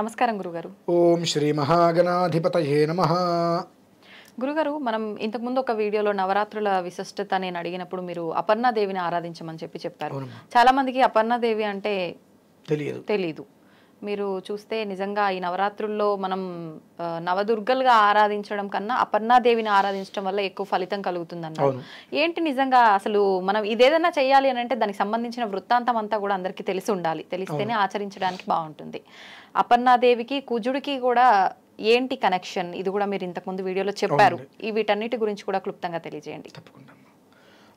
నమస్కారం గురుగారు. ఓం శ్రీ మహాగణాధిపతయే నమః. గురుగారు, మనం ఇంతకుముందు ఒక వీడియోలో నవరాత్రుల విశిష్టత నేను అడిగినప్పుడు మీరు అపర్ణాదేవిని ఆరాధించమని చెప్పారు. చాలా మందికి అపర్ణాదేవి అంటే తెలియదు. మీరు చూస్తే నిజంగా ఈ నవరాత్రుల్లో మనం నవదుర్గలుగా ఆరాధించడం కన్నా అపర్ణాదేవిని ఆరాధించడం వల్ల ఎక్కువ ఫలితం కలుగుతుందన్నారు. ఏంటి నిజంగా అసలు మనం ఇదేదన్నా చేయాలి అని అంటే దానికి సంబంధించిన వృత్తాంతం అంతా కూడా అందరికీ తెలిసి ఉండాలి. తెలిస్తేనే ఆచరించడానికి బాగుంటుంది. అపర్ణాదేవికి కుజుడికి కూడా ఏంటి కనెక్షన్? ఇది కూడా మీరు ఇంతకుముందు వీడియోలో చెప్పారు. ఈ వీటన్నిటి గురించి కూడా క్లుప్తంగా తెలియజేయండి. తప్పకుండా.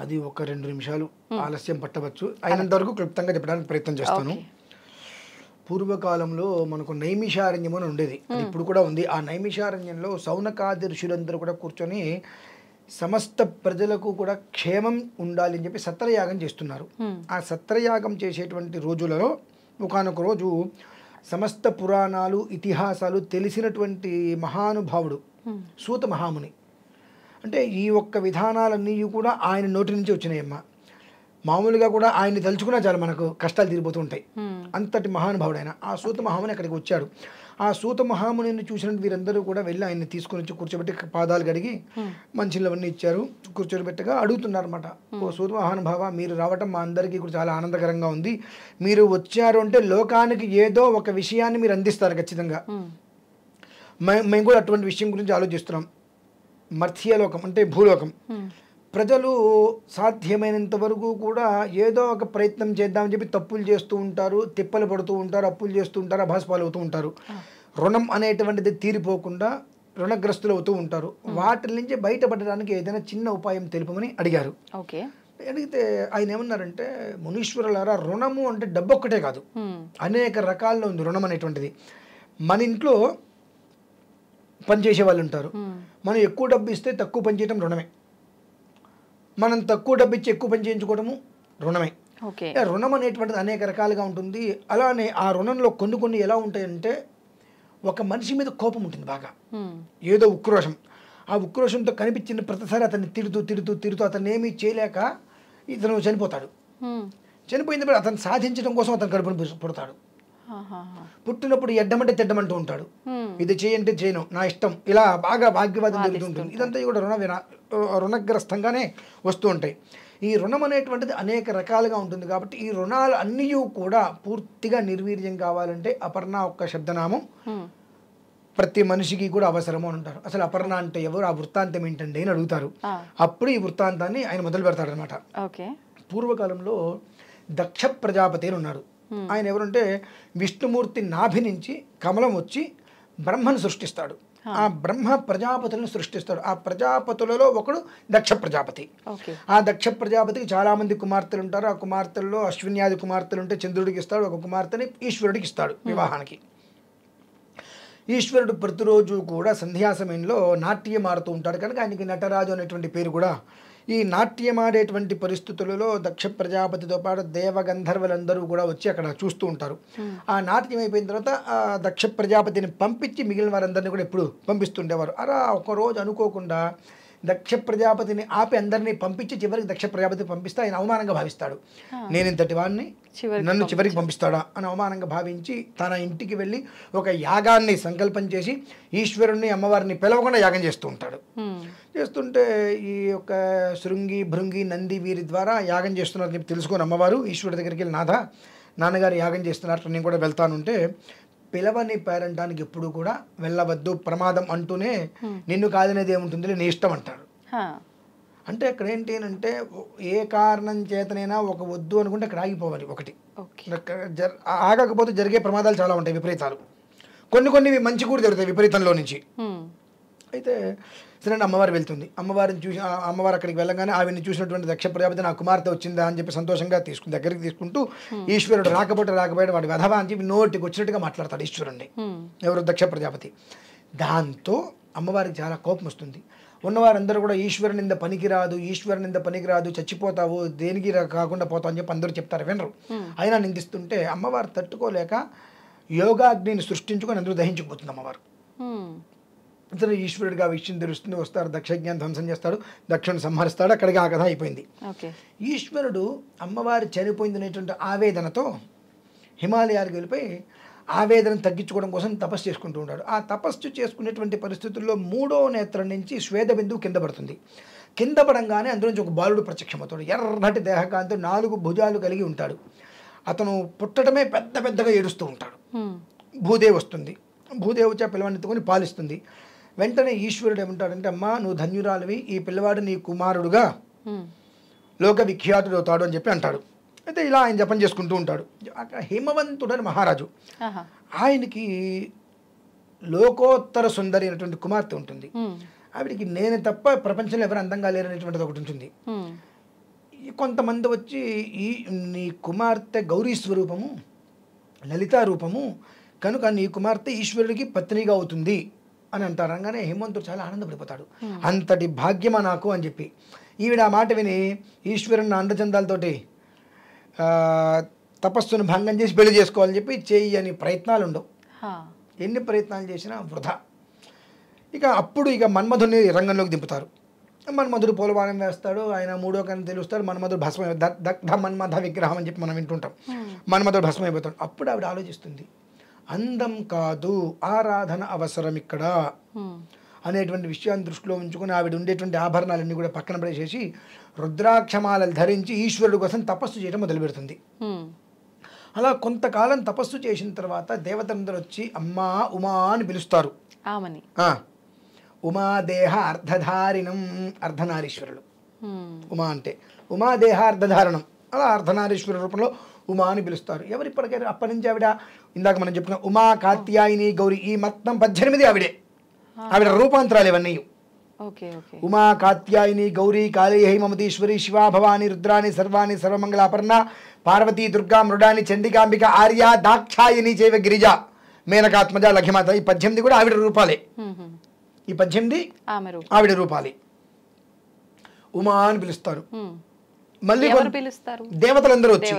అది ఒక 2 నిమిషాలు ఆలస్యం పట్టవచ్చు. అయినంత వరకు క్లుప్తంగా చెప్పడానికి ప్రయత్నం చేస్తాను. పూర్వకాలంలో మనకు నైమిషారణ్యం అని ఉండేది, అది ఇప్పుడు కూడా ఉంది. ఆ నైమిషారణ్యంలో సౌనకాది ఋషులందరూ కూడా కూర్చొని సమస్త ప్రజలకు కూడా క్షేమం ఉండాలి అని చెప్పి సత్రయాగం చేస్తున్నారు. ఆ సత్రయాగం చేసేటువంటి రోజులలో ఒకానొక రోజు సమస్త పురాణాలు ఇతిహాసాలు తెలిసినటువంటి మహానుభావుడు సూత మహాముని, అంటే ఈ ఒక్క విధానాలన్నీ కూడా ఆయన నోటి నుంచి వచ్చినాయమ్మ. మామూలుగా కూడా ఆయన్ని తలుచుకున్నా చాలు మనకు కష్టాలు తీరిపోతూ ఉంటాయి. అంతటి మహానుభావుడైన ఆ సూత మహాముని అక్కడికి వచ్చాడు. ఆ సూత మహామునిని చూసిన వీరందరూ కూడా వెళ్ళి ఆయన్ని తీసుకుని వచ్చి కూర్చోబెట్టి పాదాలు కడిగి మంచిలవన్నీ ఇచ్చారు. కూర్చోబెట్టగా అడుగుతున్నారు అనమాట, ఓ సూత మహానుభావ, మీరు రావటం మా అందరికీ కూడా చాలా ఆనందకరంగా ఉంది. మీరు వచ్చారు అంటే లోకానికి ఏదో ఒక విషయాన్ని మీరు అందిస్తారు ఖచ్చితంగా. మేము కూడా అటువంటి విషయం గురించి ఆలోచిస్తున్నాం. మర్త్యలోకం అంటే భూలోకం ప్రజలు సాధ్యమైనంత వరకు కూడా ఏదో ఒక ప్రయత్నం చేద్దామని చెప్పి తప్పులు చేస్తూ ఉంటారు, తిప్పలు పడుతూ ఉంటారు, అప్పులు చేస్తూ ఉంటారు, అభాస్పాలు అవుతూ ఉంటారు. రుణం అనేటువంటిది తీరిపోకుండా రుణగ్రస్తులు అవుతూ ఉంటారు. వాటి నుంచి బయటపడడానికి ఏదైనా చిన్న ఉపాయం తెలుపమని అడిగారు. అడిగితే ఆయన ఏమన్నారంటే, మునీశ్వరులారా, రుణము అంటే డబ్బు ఒక్కటే కాదు, అనేక రకాల్లో ఉంది రుణం అనేటువంటిది. మన ఇంట్లో పనిచేసే వాళ్ళు ఉంటారు. మనం ఎక్కువ డబ్బు ఇస్తే తక్కువ పని చేయడం రుణమే. మనం తక్కువ డబ్బు ఇచ్చి ఎక్కువ పని చేయించుకోవడము రుణమే. రుణం అనేటువంటిది అనేక రకాలుగా ఉంటుంది. అలానే ఆ రుణంలో కొన్ని ఎలా ఉంటాయంటే, ఒక మనిషి మీద కోపం ఉంటుంది బాగా, ఏదో ఉక్రోషం. ఆ ఉక్రోషంతో కనిపించిన ప్రతిసారి అతన్ని తిడుతూ అతన్ని ఏమీ చేయలేక ఇతను చనిపోతాడు. చనిపోయిన తర్వాత అతను సాధించడం కోసం అతను కడుపును పుడతాడు. పుట్టినప్పుడు ఎడ్డమంటే తెడ్డమంటూ ఉంటాడు. ఇది చేయంటే చేయను, నా ఇష్టం, ఇలా బాగా వాగ్వివాదం జరుగుతుంటుంది. ఇదంతా కూడా రుణగ్రస్తంగానే వస్తూ ఉంటాయి. ఈ రుణం అనేటువంటిది అనేక రకాలుగా ఉంటుంది. కాబట్టి ఈ రుణాలు అన్నీ కూడా పూర్తిగా నిర్వీర్యం కావాలంటే అపర్ణ ఒక్క శబ్దనామం ప్రతి మనిషికి కూడా అవసరము అని అంటారు. అసలు అపర్ణ అంటే ఎవరు, ఆ వృత్తాంతం ఏంటండి అని అడుగుతారు. అప్పుడు ఈ వృత్తాంతాన్ని ఆయన మొదలు పెడతాడు అనమాట. పూర్వకాలంలో దక్ష ప్రజాపతి అని ఉన్నారు. ఆయన ఎవరంటే విష్ణుమూర్తి నాభి నుంచి కమలం వచ్చి బ్రహ్మను సృష్టిస్తాడు. ఆ బ్రహ్మ ప్రజాపతులను సృష్టిస్తాడు. ఆ ప్రజాపతులలో ఒకడు దక్ష ప్రజాపతి. ఆ దక్ష ప్రజాపతికి చాలా మంది కుమార్తెలు ఉంటారు. ఆ కుమార్తెల్లో అశ్విన్యాది కుమార్తెలు ఉంటే చంద్రుడికి ఇస్తాడు, ఒక కుమార్తెని ఈశ్వరుడికి ఇస్తాడు వివాహానికి. ఈశ్వరుడు ప్రతిరోజు కూడా సంధ్యా సమయంలో నాట్యం ఆడుతూ ఉంటాడు కనుక ఆయనకి నటరాజు అనేటువంటి పేరు కూడా. ఈ నాట్యం ఆడేటువంటి పరిస్థితులలో దక్ష ప్రజాపతితో పాటు దేవగంధర్వులందరూ కూడా వచ్చి అక్కడ చూస్తూ ఉంటారు. ఆ నాట్యం అయిపోయిన తర్వాత ఆ దక్ష ప్రజాపతిని పంపించి మిగిలిన వారందరినీ కూడా ఎప్పుడు పంపిస్తుండేవారు. అలా ఒకరోజు అనుకోకుండా దక్ష ప్రజాపతిని ఆపి అందరినీ పంపించి చివరికి దక్ష ప్రజాపతి పంపిస్తే ఆయన అవమానంగా భావిస్తాడు. నేను ఇంతటి వాడిని నన్ను చివరికి పంపిస్తాడా అని అవమానంగా భావించి తన ఇంటికి వెళ్ళి ఒక యాగాన్ని సంకల్పం చేసి ఈశ్వరుణ్ణి అమ్మవారిని పిలవకుండా యాగం చేస్తూ ఉంటాడు. చేస్తుంటే ఈ యొక్క శృంగి భృంగి నంది వీరి ద్వారా యాగం చేస్తున్నారని చెప్పి తెలుసుకొని అమ్మవారు ఈశ్వరుడి దగ్గరికి వెళ్ళి, నాన్నగారు యాగం చేస్తున్నారు, నేను కూడా వెళ్తానుంటే, పిలవని పేరంటానికి ఎప్పుడు కూడా వెళ్ళవద్దు, ప్రమాదం అంటూనే నిన్ను కాదనేది ఏముంటుంది, నీ ఇష్టం అంటారు. అంటే అక్కడ ఏంటి అంటే, ఏ కారణం చేతనైనా ఒక వద్దు అనుకుంటే అక్కడ ఆగిపోవాలి. ఒకటి ఆగకపోతే జరిగే ప్రమాదాలు చాలా ఉంటాయి, విపరీతాలు. కొన్ని మంచి కూడా జరుగుతాయి విపరీతంలో నుంచి. అయితే సరే అమ్మవారు వెళ్తుంది. అమ్మవారిని చూసి అమ్మవారు అక్కడికి వెళ్ళగానే ఆవిడ్ని చూసినటువంటి దక్ష ప్రజాపతి నా కుమార్తె వచ్చిందా అని చెప్పి సంతోషంగా దగ్గరికి తీసుకుంటూ ఈశ్వరుడు రాకపోతే వాడి వెధవా అని చెప్పి నోటికి వచ్చినట్టుగా మాట్లాడతాడు ఈశ్వరుణ్ణి, ఎవరు దక్ష ప్రజాపతి. దాంతో అమ్మవారికి చాలా కోపం వస్తుంది. ఉన్నవారందరూ కూడా ఈశ్వరుని నింద పనికిరాదు, చచ్చిపోతావు, దేనికి కాకుండా పోతావు అని చెప్పి అందరూ చెప్తారు, వినరు. అయినా నిందిస్తుంటే అమ్మవారు తట్టుకోలేక యోగాగ్నిని సృష్టించుకొని అందరూ దహించుకుపోతుంది అమ్మవారు. ఇతను ఈశ్వరుడిగా విషయం తెలుస్తుంది, వస్తారు, దక్షజ్ఞాన్ని ధ్వంసం చేస్తాడు, దక్షుని సంహరిస్తాడు. అక్కడికి ఆ కథ అయిపోయింది. ఈశ్వరుడు అమ్మవారి చనిపోయింది అనేటువంటి ఆవేదనతో హిమాలయాలకు వెళ్ళిపోయి ఆవేదన తగ్గించుకోవడం కోసం తపస్సు చేసుకుంటూ ఉంటాడు. ఆ తపస్సు చేసుకునేటువంటి పరిస్థితుల్లో 3వ నేత్రం నుంచి శ్వేత బిందువు కింద పడుతుంది. కింద పడంగానే అందులోంచి ఒక బాలుడు ప్రత్యక్షమవుతాడు. ఎర్రటి దేహకాంతి, 4 భుజాలు కలిగి ఉంటాడు. అతను పుట్టడమే పెద్దగా ఏడుస్తూ ఉంటాడు. భూదేవి వస్తుంది. భూదేవి వచ్చి ఆ పిల్లవాడిని ఎత్తుకొని పాలిస్తుంది. వెంటనే ఈశ్వరుడు ఏమంటాడంటే, అమ్మా నువ్వు ధన్యురాలివి, ఈ పిల్లవాడు నీ కుమారుడుగా లోక విఖ్యాతుడు అవుతాడు అని చెప్పి అంటాడు. అయితే ఇలా ఆయన జపం చేసుకుంటూ ఉంటాడు. అక్కడ హిమవంతుడని మహారాజు, ఆయనకి లోకోత్తర సుందరి అనేటువంటి కుమార్తె ఉంటుంది. ఆవిడికి నేను తప్ప ప్రపంచంలో ఎవరు అందంగా లేరనేటువంటిది ఒకటి ఉంటుంది. కొంతమంది వచ్చి నీ కుమార్తె గౌరీ స్వరూపము, లలితా రూపము కనుక నీ కుమార్తె ఈశ్వరుడికి పత్నిగా అవుతుంది అని అంటారు. అనగానే హేమంతుడు చాలా ఆనందపడిపోతాడు. అంతటి భాగ్యమా నాకు అని చెప్పి. ఈవిడ ఆ మాట విని ఈశ్వరుని అందచందాలతోటి తపస్సును భంగం చేసి పెళ్లి చేసుకోవాలని చెప్పి చేయని ప్రయత్నాలు ఉండవు. ఎన్ని ప్రయత్నాలు చేసినా వృధా. ఇక అప్పుడు మన్మధుని రంగంలోకి దింపుతారు. మన్మధుడు పూలబాణం వేస్తాడు. ఆయన 3వ కన్ను తెలుస్తాడు. మన్మధుడు భస్మ, దగ్ధ మన్మథ విగ్రహం అని చెప్పి మనం వింటుంటాం. మన్మధుడు భస్మైపోతాడు. అప్పుడు ఆవిడ ఆలోచిస్తుంది, అందం కాదు ఆరాధన అవసరం ఇక్కడ అనేటువంటి విషయాన్ని దృష్టిలో ఉంచుకొని ఆవిడ ఉండేటువంటి ఆభరణాలన్నీ కూడా పక్కన పడేసేసి రుద్రాక్షమాలను ధరించి ఈశ్వరుడు కోసం తపస్సు చేయడం మొదలు పెడుతుంది. అలా కొంతకాలం తపస్సు చేసిన తర్వాత దేవతలందరూ వచ్చి అమ్మా ఉమా అని పిలుస్తారు. ఉమాదేహ అర్ధధారిణం, అర్ధనారీశ్వరుడు. ఉమా అంటే ఉమాదేహ అర్ధధారణం, అలా అర్ధనారీశ్వర రూపంలో ఉమా అని పిలుస్తారు. ఎవరిప్పటికైనా అప్పటి నుంచి ఆవిడ ఇందాక మనం చెప్పుకున్నాం ఉమా, కాత్యాయిని, గౌరీ, ఈ మొత్తం 18 ఆవిడే. ఆవిడ రూపాంతరాలు ఇవన్నీ. ఉమా, కాత్యాయిని, గౌరీ, కాళీ, హైమమతీశ్వరి, శివా, భవాని, రుద్రాని, సర్వాణి, సర్వమంగళ, అపర్ణ, పార్వతీ, దుర్గా, మృడాని, చండికాంబిక, ఆర్య, దాక్షాయిని, చైవ గిరిజ, మేనకాత్మజ, లఘిమాత, ఈ 18 కూడా ఆవిడ రూపాలే. ఈ 18 ఆవిడ రూపాలి. ఉమా అని పిలుస్తారు. మళ్ళీ దేవతలందరూ వచ్చి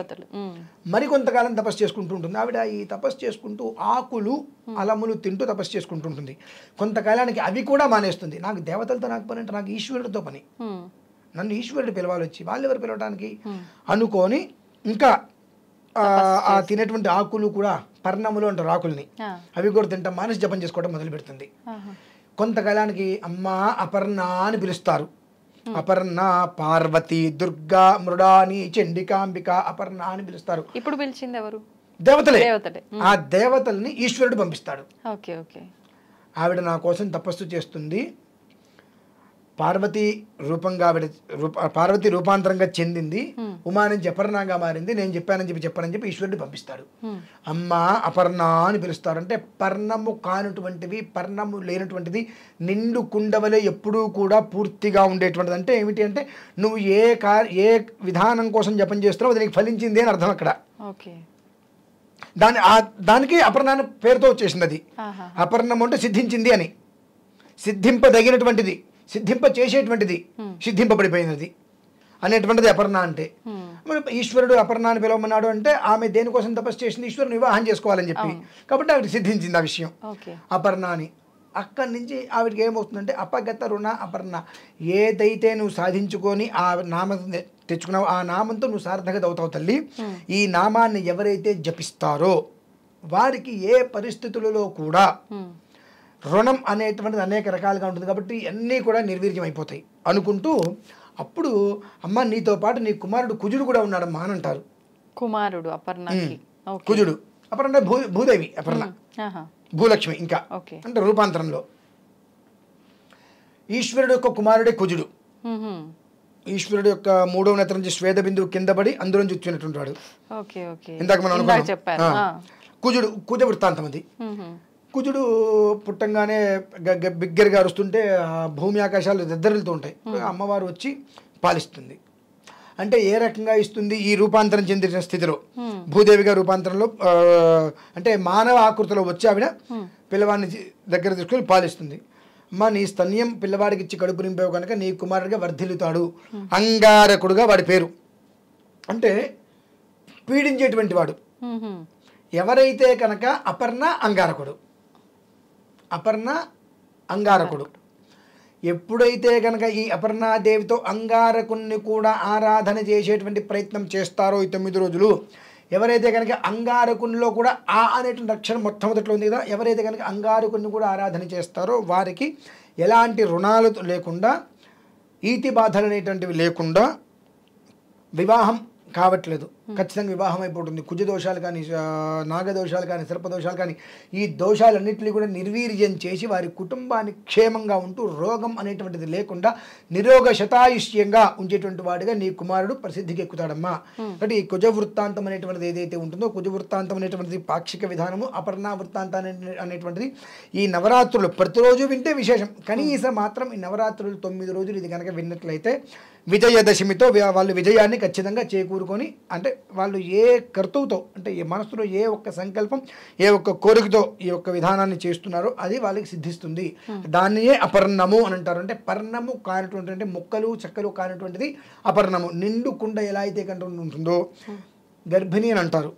మరి కొంతకాలం తపస్సు చేసుకుంటూ ఉంటుంది. ఆవిడ ఈ తపస్సు చేసుకుంటూ ఆకులు అలములు తింటూ తపస్సు చేసుకుంటూ ఉంటుంది. కొంతకాలానికి అవి కూడా మానేస్తుంది. నాకు దేవతలతో నాకు పని అంటే నాకు ఈశ్వరుడితో పని, నన్ను ఈశ్వరుడు పిలవాలి వచ్చి, వాళ్ళు ఎవరు పిలవడానికి అనుకొని ఇంకా ఆ తినేటువంటి ఆకులు కూడా పర్ణములు అంటారు ఆకుల్ని, అవి కూడా తింటాం మానేసి జపం చేసుకోవడం మొదలు పెడుతుంది. కొంతకాలానికి అమ్మా అపర్ణ అని పిలుస్తారు. అపర్ణ, పార్వతి, దుర్గా, మృడాని, చండికాంబిక, అపర్ణ అని పిలుస్తారు. ఇప్పుడు పిలిచింది ఎవరు? దేవతలే. ఆ దేవతల్ని ఈశ్వరుడు పంపిస్తాడు. ఆవిడ నా కోసం తపస్సు చేస్తుంది. పార్వతి రూపంగా ఆవిడ పార్వతి రూపాంతరంగా చెందింది. ఉమా నుంచి అపర్ణగా మారింది. నేను చెప్పానని చెప్పి ఈశ్వరుడు పంపిస్తాడు. అమ్మ అపర్ణ అని పిలుస్తారు. అంటే పర్ణము కానటువంటివి, పర్ణము లేనటువంటిది, నిండు కుండవలే ఎప్పుడూ కూడా పూర్తిగా ఉండేటువంటిది. అంటే ఏమిటి అంటే నువ్వు ఏ విధానం కోసం జపం చేస్తున్నావు అది నీకు ఫలించింది అని అర్థం. అక్కడ దానికి అపర్ణ పేరుతో వచ్చేసింది. అది అపర్ణం అంటే సిద్ధించింది అని, సిద్ధింపదగినటువంటిది, సిద్ధింప చేసేటువంటిది, సిద్ధింపబడిపోయినది అనేటువంటిది అపర్ణ అంటే. మరి ఈశ్వరుడు అపర్ణాన్ని పిలవమన్నాడు అంటే ఆమె దేనికోసం తపస్సు చేసింది? ఈశ్వరుని వివాహం చేసుకోవాలని చెప్పి. కాబట్టి ఆవిడ సిద్ధించింది ఆ విషయం, అపర్ణ అని. అక్కడి నుంచి ఆవిడకి ఏమవుతుందంటే అపగత రుణ అపర్ణ, ఏదైతే నువ్వు సాధించుకొని ఆ నామం తెచ్చుకున్నావు ఆ నామంతో నువ్వు సార్థకత అవుతావు తల్లి. ఈ నామాన్ని ఎవరైతే జపిస్తారో వారికి ఏ పరిస్థితులలో కూడా రుణం అనేటువంటిది అనేక రకాలుగా ఉంటుంది. కాబట్టి అన్నీ కూడా నిర్వీర్యం అయిపోతాయి అనుకుంటూ అప్పుడు అమ్మ నీతో పాటు నీ కుమారుడు కుజుడు కూడా ఉన్నాడమ్మా అని అంటారు. కుమారుడు అపర్ణకి కుజుడు, అపర్ణ భూదేవి, అపర్ణ భూలక్ష్మి. ఇంకా అంటే రూపాంతరంలో ఈశ్వరుడు యొక్క కుమారుడే కుజుడు. ఈశ్వరుడు యొక్క 3వ నేత్రం నుంచి శ్వేత బిందువు కింద పడి అందులోంచి వచ్చినటువంటి వాడు. ఇందాక మనం అనుకున్నాం కుజ వృత్తాంతం అది. కుజుడు పుట్టంగానే బిగ్గరగా అరుస్తుంటే భూమి ఆకాశాలు దద్దరిల్లుతూ ఉంటాయి. అమ్మవారు వచ్చి పాలిస్తుంది. అంటే ఏ రకంగా ఇస్తుంది? ఈ రూపాంతరం చెందిన స్థితిలో భూదేవిగా రూపాంతరంలో అంటే మానవ ఆకృతిలో వచ్చి ఆవిడ పిల్లవాడిని దగ్గర తీసుకొని పాలిస్తుంది. అమ్మ నీ స్తన్యం పిల్లవాడికి ఇచ్చి కడుపు నింపావు కనుక నీ కుమారుడిగా వర్ధిల్లుతాడు. అంగారకుడుగా వాడి పేరు. అంటే పీడించేటువంటి వాడు. ఎవరైతే కనుక అపర్ణ అంగారకుడు, అపర్ణ అంగారకుడు. ఎప్పుడైతే కనుక ఈ అపర్ణాదేవితో అంగారకుణ్ణి కూడా ఆరాధన చేసేటువంటి ప్రయత్నం చేస్తారో ఈ 9 రోజులు, ఎవరైతే కనుక అంగారకునిలో కూడా ఆ అనేటువంటి అక్షరం మొట్టమొదట్లో ఉంది కదా, ఎవరైతే కనుక అంగారకుని కూడా ఆరాధన చేస్తారో వారికి ఎలాంటి రుణాలు లేకుండా, ఈతి బాధలు అనేటువంటివి లేకుండా వివాహం కావట్లేదు, ఖచ్చితంగా వివాహం అయిపోతుంది. కుజదోషాలు కానీ, నాగదోషాలు కానీ, సర్పదోషాలు కానీ, ఈ దోషాలన్నింటినీ కూడా నిర్వీర్యం చేసి వారి కుటుంబాన్ని క్షేమంగా ఉంటూ రోగం అనేటువంటిది లేకుండా నిరోగ శతాయుష్యంగా ఉంచేటువంటి వాడిగా నీ కుమారుడు ప్రసిద్ధికి ఎక్కుతాడమ్మా. అంటే ఈ కుజ వృత్తాంతం అనేటువంటిది ఏదైతే ఉంటుందో, కుజ వృత్తాంతం అనేటువంటిది పాక్షిక విధానము, అపర్ణ వృత్తాంతం అనేటువంటిది ఈ నవరాత్రులు ప్రతిరోజు వింటే విశేషం. కనీసం మాత్రం ఈ నవరాత్రులు 9 రోజులు ఇది కనుక విన్నట్లయితే విజయదశమితో వాళ్ళు విజయాన్ని ఖచ్చితంగా చేకూరుకొని, అంటే వాళ్ళు ఏ కర్తవుతో, అంటే ఏ మనసులో ఏ ఒక్క సంకల్పం, ఏ ఒక్క కోరికతో ఈ యొక్క విధానాన్ని చేస్తున్నారో అది వాళ్ళకి సిద్ధిస్తుంది. దాన్నే అపర్ణము అని అంటారు. అంటే పర్ణము కానటువంటి, అంటే ముక్కలు చెక్కలు కానటువంటిది అపర్ణము. నిండు కుండ ఎలా అయితే కంటే ఉంటుందో గర్భిణి అని అంటారు.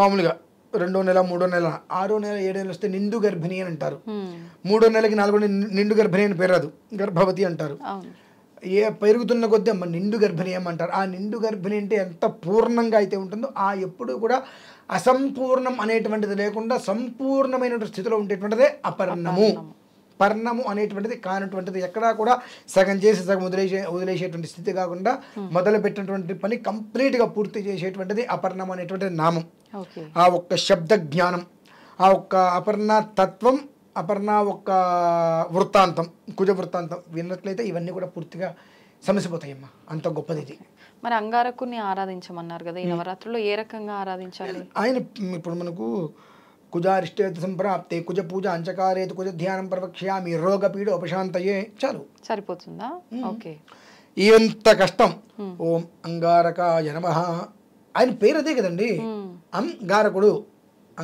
మామూలుగా 2వ నెల, 3వ నెల, 6వ నెల, 7వ నెల వస్తే నిండు గర్భిణి అని అంటారు. 3వ నెలకి 4వ నెల నిండు గర్భిణి అని పేరు రాదు, గర్భవతి అంటారు. ఏ పెరుగుతున్న కొద్దీ అమ్మ నిండు గర్భిణి ఏమంటారు. ఆ నిండు గర్భిణి అంటే ఎంత పూర్ణంగా అయితే ఉంటుందో, ఆ ఎప్పుడు కూడా అసంపూర్ణం అనేటువంటిది లేకుండా సంపూర్ణమైనటువంటి స్థితిలో ఉండేటువంటిదే అపర్ణము. పర్ణము అనేటువంటిది కానటువంటిది, ఎక్కడా కూడా సగం చేసి సగం వదిలేసేటువంటి స్థితి కాకుండా మొదలు పెట్టినటువంటి పని కంప్లీట్గా పూర్తి చేసేటువంటిది అపర్ణం అనేటువంటిది నామం. ఆ ఒక్క శబ్ద జ్ఞానం, ఆ ఒక్క అపర్ణ తత్వం, అపర్ణ ఒక్క వృత్తాంతం, కుజ వృత్తాంతం విన్నట్లయితే ఇవన్నీ కూడా పూర్తిగా సమసిపోతాయమ్మా. అంత గొప్పది ఇది. మరి అంగారకుని ఆరాధించమన్నారు కదా, ఈ నవరాత్రుల్లో ఏ రకంగా ఆరాధించాలి? ఆయన ఇప్పుడు మనకు కుజారిష్టేత సంప్రాప్తే కుజ పూజ అంచకారేతు కుజ ధ్యానం ప్రవక్ష్యామి రోగపీడ ఉపశాంతయే, చాలు, సరిపోతుందా? ఓకే. ఎంత కష్టం. ఓం అంగారకాయ నమః, ఆయన పేరు అదే కదండి, అంగారకుడు.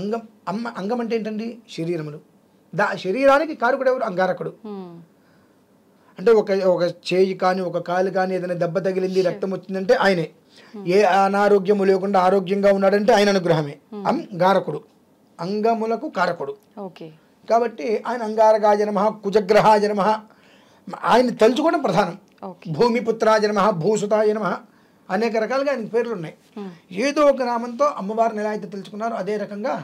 అంగం, అంగం అంటే ఏంటండి? శరీరములు. శరీరానికి కారకుడు ఎవరు? అంగారకుడు. అంటే ఒక చేయి కానీ ఒక కాలు కానీ ఏదైనా దెబ్బ తగిలింది, రక్తం వచ్చిందంటే ఆయనే. ఏ అనారోగ్యము లేకుండా ఆరోగ్యంగా ఉన్నాడంటే ఆయన అనుగ్రహమే. అంగారకుడు, అంగములకు కారకుడు. కాబట్టి ఆయన అంగారకాయ నమః, కుజగ్రహాయ నమః, ఆయన తలుచుకోవడం ప్రధానం. భూమిపుత్రాయ నమః, భూసుతాయ నమః, అనేక రకాలుగా ఆయనకి పేర్లు ఉన్నాయి. ఏదో ఒక నామంతో అమ్మవారిని ఎలా అయితే తెలుసుకున్నారో అదే రకంగా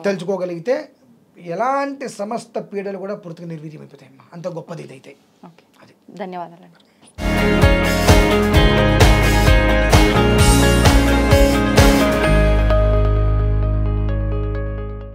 తలుచుకోగలిగితే ఎలాంటి సమస్త పీడలు కూడా పూర్తిగా నిర్వీర్యమైపోతాయమ్మా. అంత గొప్పది ఇదైతే. ధన్యవాదాలు.